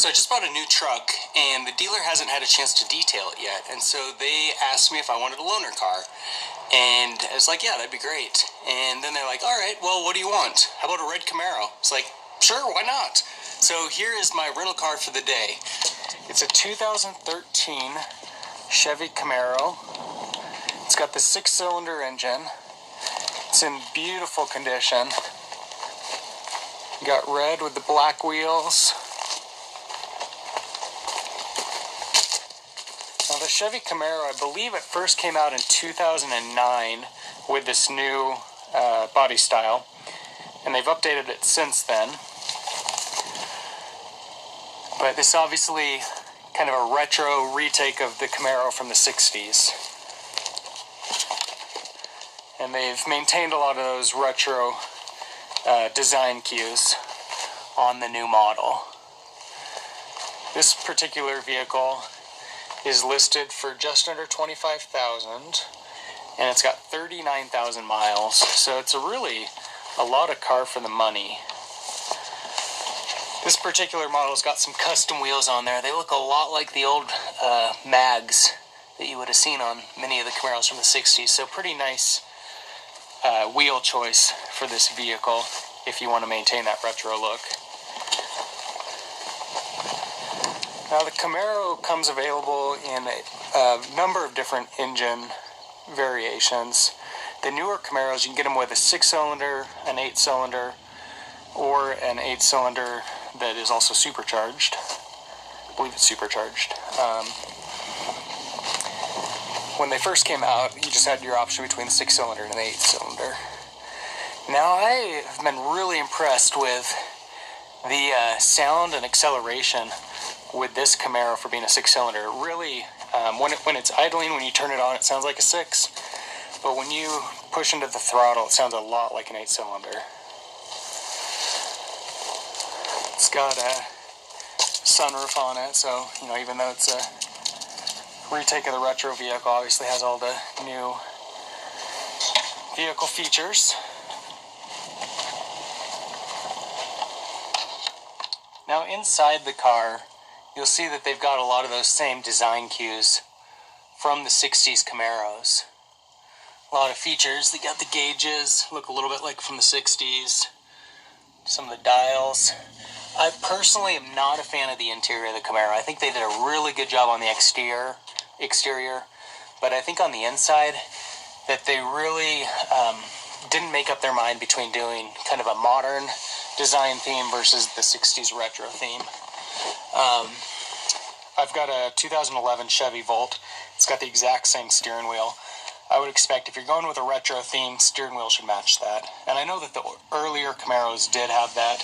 So I just bought a new truck, and the dealer hasn't had a chance to detail it yet. And so they asked me if I wanted a loaner car. And I was like, yeah, that'd be great. And then they're like, all right, well, what do you want? How about a red Camaro? It's like, sure, why not? So here is my rental car for the day. It's a 2013 Chevy Camaro. It's got the 6-cylinder engine. It's in beautiful condition. You got red with the black wheels. Now the Chevy Camaro, I believe it first came out in 2009 with this new body style, and they've updated it since then. But this is obviously kind of a retro retake of the Camaro from the 60s. And they've maintained a lot of those retro design cues on the new model. This particular vehicle is listed for just under $25,000, and it's got 39,000 miles, so it's really a lot of car for the money. This particular model's got some custom wheels on there. They look a lot like the old mags that you would have seen on many of the Camaros from the 60s, so pretty nice wheel choice for this vehicle if you want to maintain that retro look. Now the Camaro comes available in a number of different engine variations. The newer Camaros, you can get them with a 6-cylinder, an 8-cylinder, or an 8-cylinder that is also supercharged. I believe it's supercharged. When they first came out, you just had your option between the 6-cylinder and the 8-cylinder. Now I have been really impressed with the sound and acceleration with this Camaro for being a 6-cylinder. Really, when it's idling, when you turn it on, it sounds like a 6. But when you push into the throttle, it sounds a lot like an 8-cylinder. It's got a sunroof on it, so, even though it's a retake of the retro vehicle, obviously has all the new vehicle features. Now inside the car, you'll see that they've got a lot of those same design cues from the 60s Camaros. A lot of features. They got the gauges, look a little bit like from the 60s. Some of the dials. I personally am not a fan of the interior of the Camaro. I think they did a really good job on the exterior, but I think on the inside that they really didn't make up their mind between doing kind of a modern design theme versus the 60s retro theme. I've got a 2011 Chevy Volt. It's got the exact same steering wheel. I would expect if you're going with a retro theme, steering wheel should match that. And I know that the earlier Camaros did have that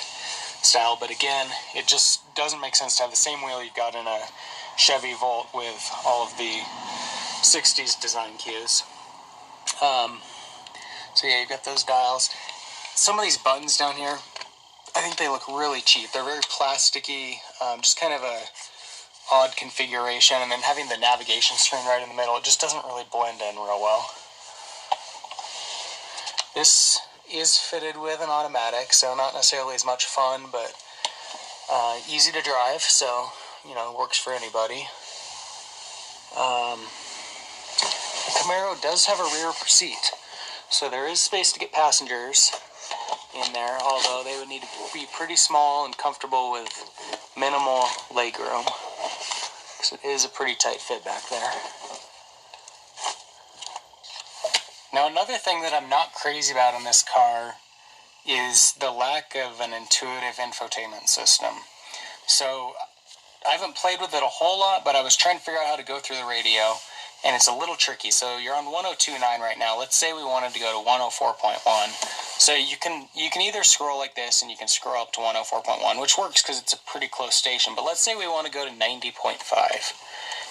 style, but again, it just doesn't make sense to have the same wheel you've got in a Chevy Volt with all of the 60s design cues. So yeah, you've got those dials. Some of these buttons down here, I think they look really cheap. They're very plasticky, just kind of a odd configuration, and then having the navigation screen right in the middle, it just doesn't really blend in real well. This is fitted with an automatic, so not necessarily as much fun, but easy to drive, so, works for anybody. The Camaro does have a rear seat, so there is space to get passengers in there, although they would need to be pretty small and comfortable with minimal legroom, because it is a pretty tight fit back there. Now another thing that I'm not crazy about in this car is the lack of an intuitive infotainment system. So I haven't played with it a whole lot, but I was trying to figure out how to go through the radio, and it's a little tricky. So you're on 102.9 right now. Let's say we wanted to go to 104.1. So you can either scroll like this, and you can scroll up to 104.1, which works because it's a pretty close station. But let's say we want to go to 90.5.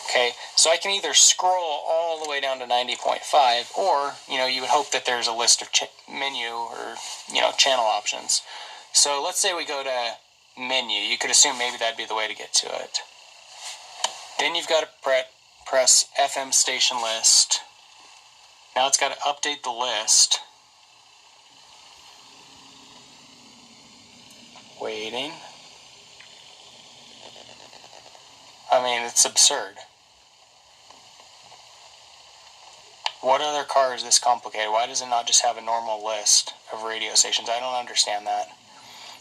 Okay, so I can either scroll all the way down to 90.5, or, you would hope that there's a list of menu or, channel options. So let's say we go to menu. You could assume maybe that'd be the way to get to it. Then you've got to press FM station list. Now it's got to update the list. Waiting. mean, it's absurd. What other car is this complicated? Why does it not just have a normal list of radio stations? I don't understand that.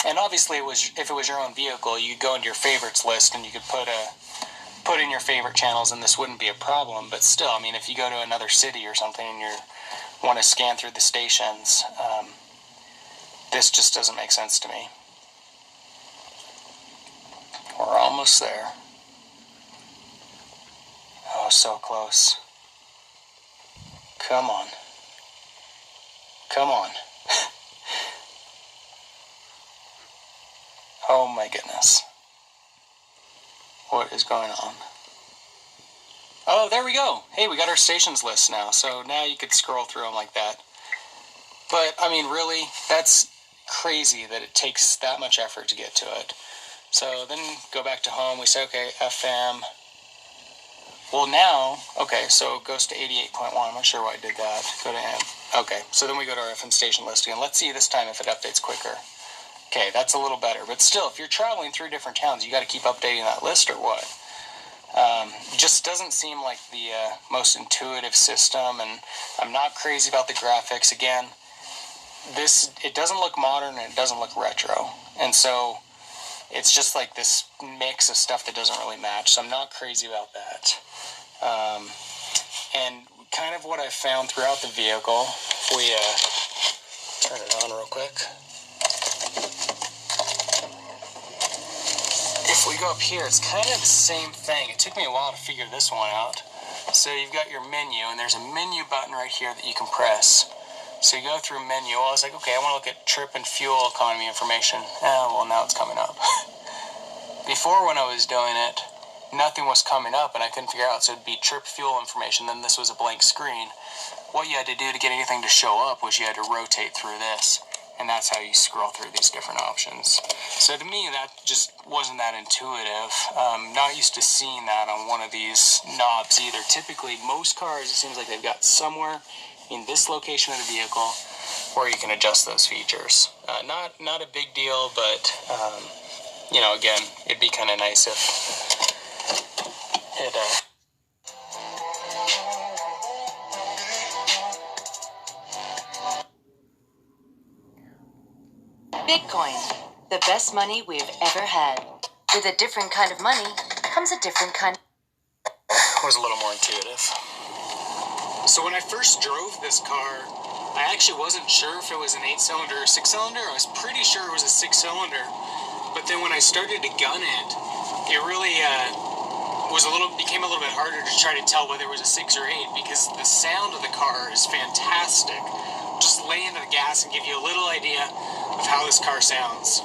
And obviously, if it was your own vehicle, you could go into your favorites list and you could put in your favorite channels, and this wouldn't be a problem. But still, I mean, if you go to another city or something and you want to scan through the stations, this just doesn't make sense to me. We're almost there. Oh, so close. Come on. Come on. Oh my goodness. What is going on? Oh, there we go. Hey, we got our stations list now. So now you could scroll through them like that. But, I mean, really, that's crazy that it takes that much effort to get to it. So then go back to home. We say, okay, FM. Well, now, okay, so it goes to 88.1. I'm not sure why I did that. Go to M. Okay, so then we go to our FM station list again. Let's see this time if it updates quicker. Okay, that's a little better. But still, if you're traveling through different towns, you got to keep updating that list or what? Just doesn't seem like the most intuitive system, and I'm not crazy about the graphics. Again, it doesn't look modern and it doesn't look retro. And so it's just like this mix of stuff that doesn't really match. So I'm not crazy about that. And kind of what I found throughout the vehicle, if we turn it on real quick. If we go up here, it's kind of the same thing. It took me a while to figure this one out. So you've got your menu, and there's a menu button right here that you can press. So you go through menu. Well, I was like, okay, I want to look at trip and fuel economy information. Well, now it's coming up. Before, when I was doing it, nothing was coming up, and I couldn't figure out. So it'd be trip fuel information, then this was a blank screen. What you had to do to get anything to show up was you had to rotate through this. And that's how you scroll through these different options. So to me, that just wasn't that intuitive. Not used to seeing that on one of these knobs either. Typically, most cars, it seems like they've got somewhere in this location of the vehicle where you can adjust those features. Not a big deal, but, you know, again, it'd be kind of nice if it... Bitcoin, the best money we've ever had. With a different kind of money comes a different kind. Was a little more intuitive. So when I first drove this car, I actually wasn't sure if it was an 8-cylinder or 6-cylinder. I was pretty sure it was a 6-cylinder. But then when I started to gun it, it really became a little bit harder to try to tell whether it was a 6 or 8 because the sound of the car is fantastic. Just lay into the gas and give you a little idea of how this car sounds.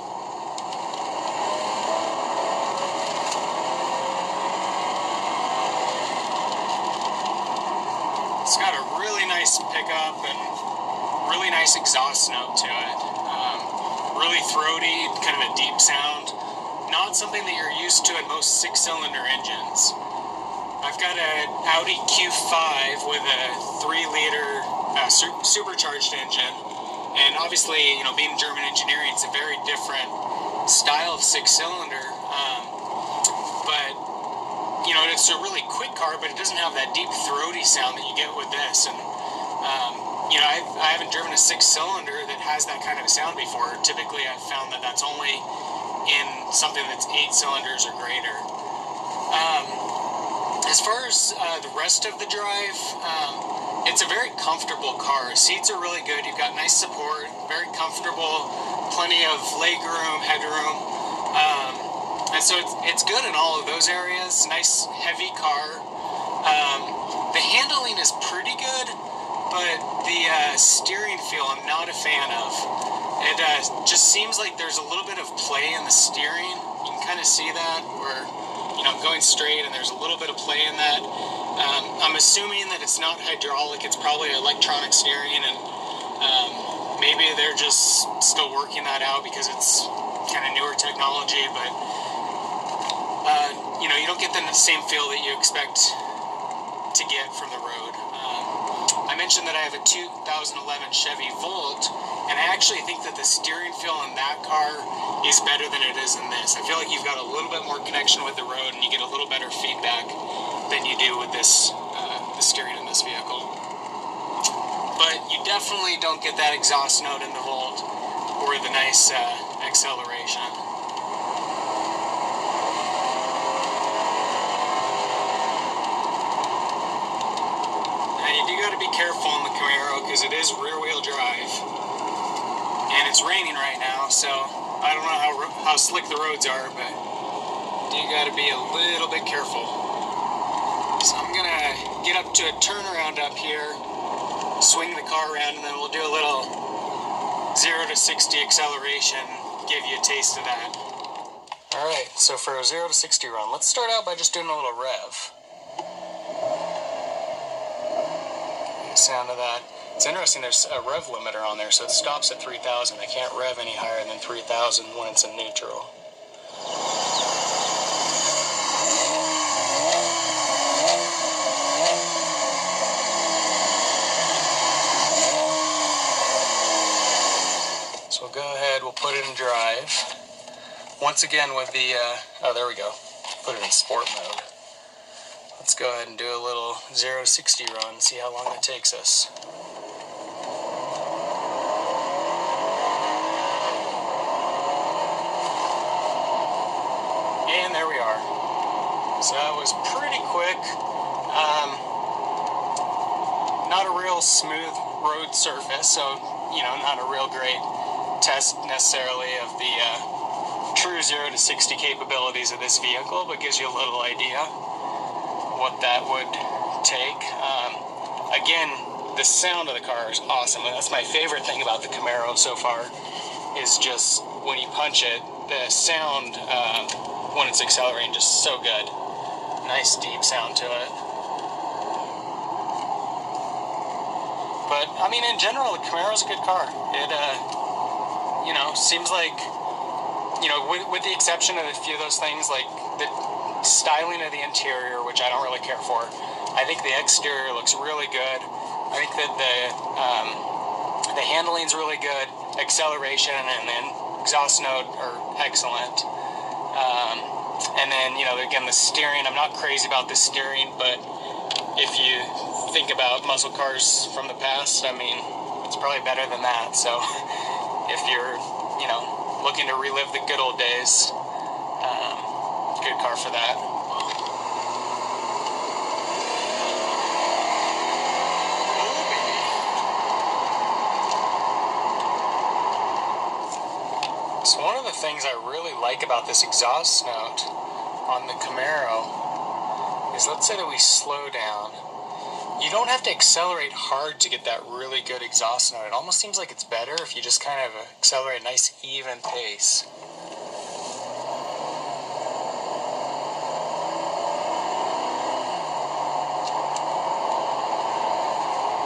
It's got a really nice pickup and really nice exhaust note to it. Really throaty, kind of a deep sound. Not something that you're used to in most 6-cylinder engines. I've got an Audi Q5 with a 3-liter supercharged engine, and obviously, you know, being German engineering, it's a very different style of 6-cylinder, but, you know, it's a really quick car, but it doesn't have that deep throaty sound that you get with this, and, you know, I haven't driven a 6-cylinder that has that kind of sound before. Typically, I've found that that's only in something that's 8 cylinders or greater. As far as the rest of the drive, it's a very comfortable car. Seats are really good. You've got nice support, very comfortable, plenty of leg room, headroom. And so it's good in all of those areas. Nice, heavy car. The handling is pretty good, but the steering feel I'm not a fan of. It just seems like there's a little bit of play in the steering. You can kind of see that where, you know, I'm going straight and there's a little bit of play in that. I'm assuming that it's not hydraulic, it's probably electronic steering, and maybe they're just still working that out because it's kind of newer technology, but you know, you don't get the same feel that you expect to get from the road. I mentioned that I have a 2011 Chevy Volt, And I actually think that the steering feel in that car is better than it is in this. I feel like you've got a little bit more connection with the road and you get a little better feedback than you do with this, the steering in this vehicle. But you definitely don't get that exhaust note in the Volt or the nice acceleration. Now you do got to be careful in the Camaro because it is rear-wheel drive. And it's raining right now, so I don't know how slick the roads are, but you got to be a little bit careful. So I'm going to get up to a turnaround up here, swing the car around, and then we'll do a little 0 to 60 acceleration, give you a taste of that. Alright, so for a 0 to 60 run, let's start out by just doing a little rev. The sound of that. It's interesting, there's a rev limiter on there, so it stops at 3,000. I can't rev any higher than 3,000 when it's in neutral. So we'll go ahead, we'll put it in drive. Once again with the, oh there we go, put it in sport mode. Let's go ahead and do a little 0 to 60 run, see how long that takes us. And there we are. So that was pretty quick. Not a real smooth road surface, so, you know, not a real great test necessarily of the true 0 to 60 capabilities of this vehicle, but gives you a little idea what that would take. Again, the sound of the car is awesome, and that's my favorite thing about the Camaro so far, is just when you punch it, the sound when it's accelerating just so good. Nice deep sound to it. But I mean, in general, the Camaro's a good car. It you know, seems like, you know, with the exception of a few of those things, like the styling of the interior, which I don't really care for. I think the exterior looks really good. I think that the handling's really good. Acceleration and then exhaust note are excellent. And then, you know, again, the steering, I'm not crazy about the steering, but if you think about muscle cars from the past, I mean, it's probably better than that. So if you're, you know, looking to relive the good old days, good car for that. So one of the things I really like about this exhaust note on the Camaro is, let's say that we slow down. You don't have to accelerate hard to get that really good exhaust note. It almost seems like it's better if you just kind of accelerate a nice even pace.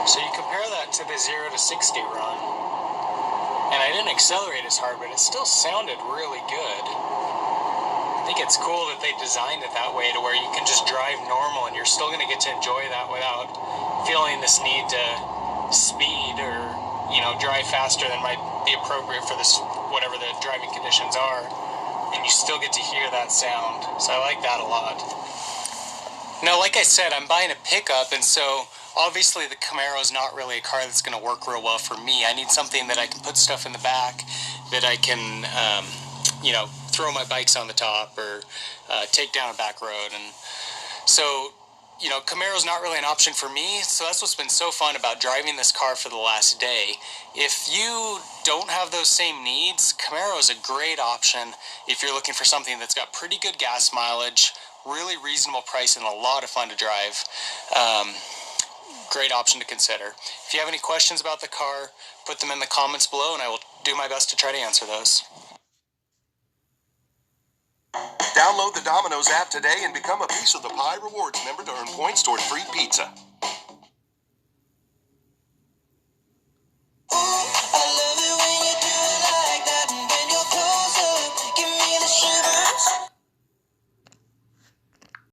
So you compare that to the 0 to 60 run, and I didn't accelerate as hard, but it still sounded really good. I think it's cool that they designed it that way to where you can just drive normal and you're still going to get to enjoy that without feeling this need to speed or, you know, drive faster than might be appropriate for this, whatever the driving conditions are, and you still get to hear that sound. So I like that a lot. Now, like I said, I'm buying a pickup, and so obviously the Camaro is not really a car that's going to work real well for me. I need something that I can put stuff in the back, that I can, you know, throw my bikes on the top or take down a back road. And so, you know, Camaro's not really an option for me. So that's what's been so fun about driving this car for the last day. If you don't have those same needs, Camaro is a great option if you're looking for something that's got pretty good gas mileage, really reasonable price, and a lot of fun to drive. Great option to consider. If you have any questions about the car, put them in the comments below and I will do my best to try to answer those. Download the Domino's app today and become a Piece of the Pie Rewards member to earn points toward free pizza.